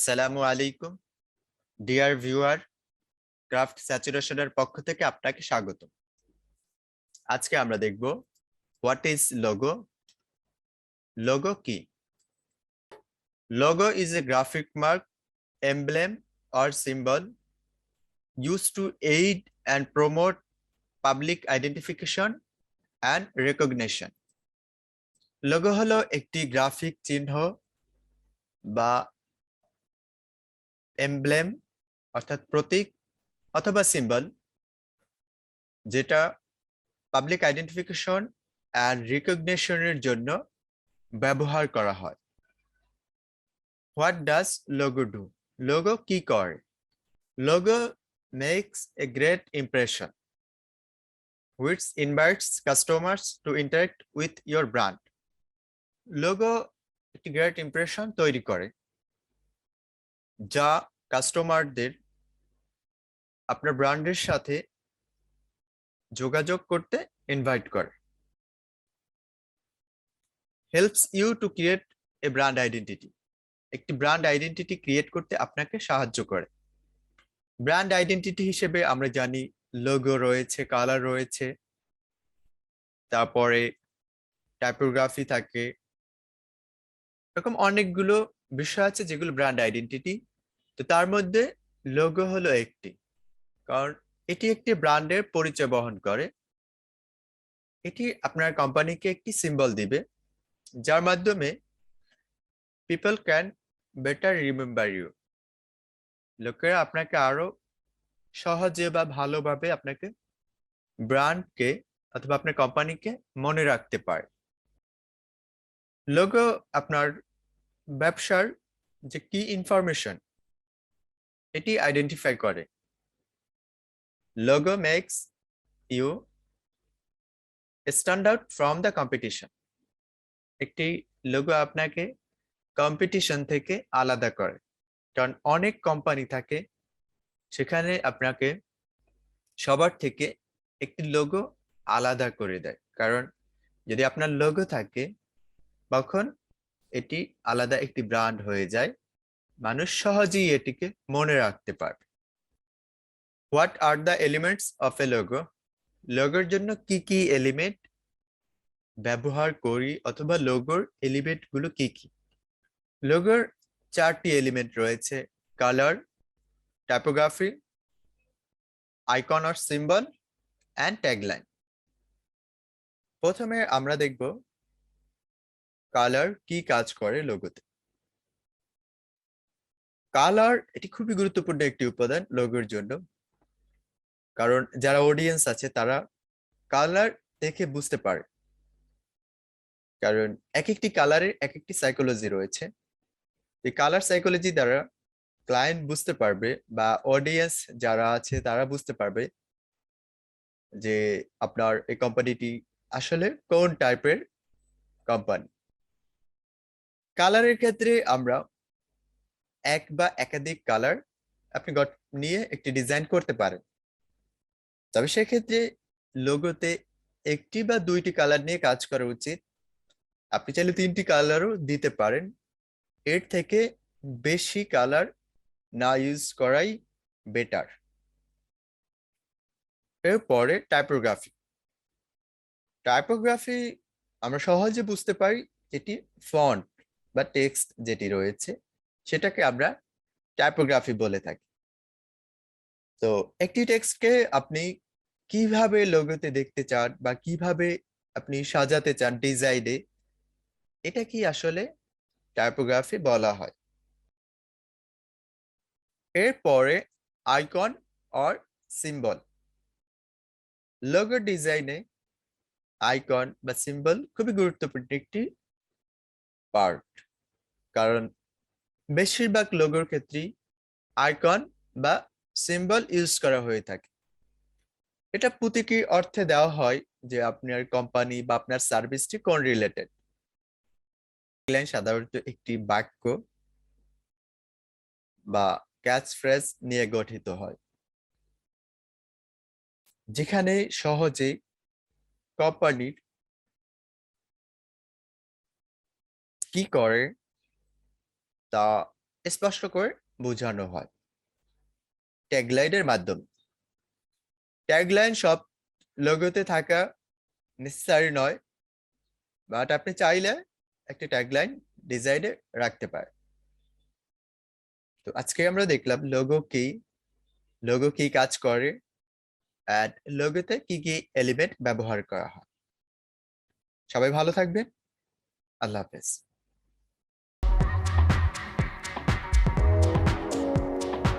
আসসালামু আলাইকুম dear viewer, craft স্যাচুরেশনের পক্ষ থেকে আপনাকে স্বাগত। আজকে আমরা দেখব হোয়াট ইজ লোগো। লোগো কি? Logo is a graphic mark, emblem or symbol used to aid and promote public identification and recognition. Logo হলো একটি গ্রাফিক চিহ্ন বা এমব্লেম অর্থাৎ প্রতীক অথবা সিম্বল, যেটা পাবলিক আইডেন্টিফিকেশন অ্যান্ড রিকগনিশনের জন্য ব্যবহার করা হয়। What does logo do? Logo কি করে? Logo makes a great impression which invites customers to interact with your brand. Logo একটি গ্রেট ইমপ্রেশন তৈরি করে যা কাস্টমারদের আপনার ব্র্যান্ডের সাথে যোগাযোগ করতে ইনভাইট করে। Helps you to create a brand identity. একটি ব্র্যান্ড আইডেন্টিটি ক্রিয়েট করতে আপনাকে সাহায্য করে। ব্র্যান্ড আইডেন্টিটি হিসেবে আমরা জানি লোগো রয়েছে, কালার রয়েছে, তারপরে টাইপোগ্রাফি থাকে, এরকম অনেকগুলো বিষয় আছে যেগুলো ব্র্যান্ড আইডেন্টিটি। তো তার মধ্যে লোগো হলো একটি, কারণ এটি একটি ব্র্যান্ডের পরিচয় বহন করে। এটি আপনার কোম্পানিকে একটি সিম্বল দিবে যার মাধ্যমে people can better remember you. লোকেরা আপনাকে আরো সহজে বা ভালোভাবে আপনাকে ব্র্যান্ডকে অথবা আপনার কোম্পানিকে মনে রাখতে পারে। লোগো আপনার ব্যবসার যে কি ইনফরমেশন এটি আইডেন্টিফাই করে। Logo makes you stand out from the competition. একটি লোগো আপনাকে কম্পিটিশন থেকে আলাদা করে, কারণ অনেক কোম্পানি থাকে, সেখানে আপনাকে সবার থেকে একটি লোগো আলাদা করে দেয়। কারণ যদি আপনার লোগো থাকে তখন এটি আলাদা একটি ব্র্যান্ড হয়ে যায়, মানুষ সহজেই এটিকে মনে রাখতে পারবে। What are the elements of a logo? লোগোর জন্য কি কি এলিমেন্ট ব্যবহার করি অথবা লোগোর এলিমেন্ট গুলো কি কি? লোগোর 4টি এলিমেন্ট রয়েছে: colour, typography, icon or symbol and tagline. প্রথমে আমরা দেখব কালার কি কাজ করে লোগোতে। কালার এটি খুবই গুরুত্বপূর্ণ একটি উপাদান লোগোর জন্য, কারণ যারা অডিয়েন্স আছে তারা কালার দেখে বুঝতে পারে, কারণ এক একটি কালারের এক একটি সাইকোলজি রয়েছে। এই কালার সাইকোলজি দ্বারা ক্লায়েন্ট বুঝতে পারবে বা অডিয়েন্স যারা আছে তারা বুঝতে পারবে যে আপনার এই কোম্পানিটি আসলে কোন টাইপের কোম্পানি। কালারের ক্ষেত্রে আমরা এক বা একাধিক কালার আপনি নিয়ে একটি ডিজাইন করতে পারেন, তবে সেক্ষেত্রে লোগোতে একটি বা দুইটি কালার নিয়ে কাজ করা উচিত। আপনি চাইলে 3টি কালারও দিতে পারেন, এর থেকে বেশি কালার না ইউজ করাই বেটার। এরপরে টাইপোগ্রাফি। টাইপোগ্রাফি আমরা সহজে বুঝতে পারি, এটি ফন্ট বা টেক্সট যেটি রয়েছে সেটাকে আমরা টাইপোগ্রাফি বলে থাকি। তো একটি টেক্সটকে আপনি কিভাবে লোগোতে দেখতে চান বা কিভাবে আপনি সাজাতে চান ডিজাইনে, এটা কি আসলে টাইপোগ্রাফি বলা হয়। এরপরে আইকন অর সিম্বল। লোগো ডিজাইনে আইকন বা সিম্বল খুবই গুরুত্বপূর্ণ একটি পার্ট, কারণ বেশিরভাগ লোগোর ক্ষেত্রেই আইকন বা সিম্বল ইউজ করা হয়ে থাকে। এটা প্রতীকী অর্থে দেওয়া হয় যে আপনার কোম্পানি বা আপনার সার্ভিসটি কোন রিলেটেড। ট্যাগলাইন সাধারণত একটি বাক্য বা ক্যাচ ফ্রেজ নিয়ে গঠিত হয়, যেখানে সহজে কোম্পানির কি করে তা স্পষ্ট করে বোঝানো হয় ট্যাগলাইনের মাধ্যমে। ট্যাগলাইন সব লোগোতে থাকা নেসেসারি নয়, বাট আপনি চাইলে একটা ট্যাগলাইন ডিজাইনে রাখতে পারেন। তো আজকে আমরা দেখলাম লোগো কি কাজ করে, অ্যান্ড লোগোতে কি কি এলিমেন্ট ব্যবহার করা হয়। সবাই ভালো থাকবেন। আল্লাহ হাফেজ।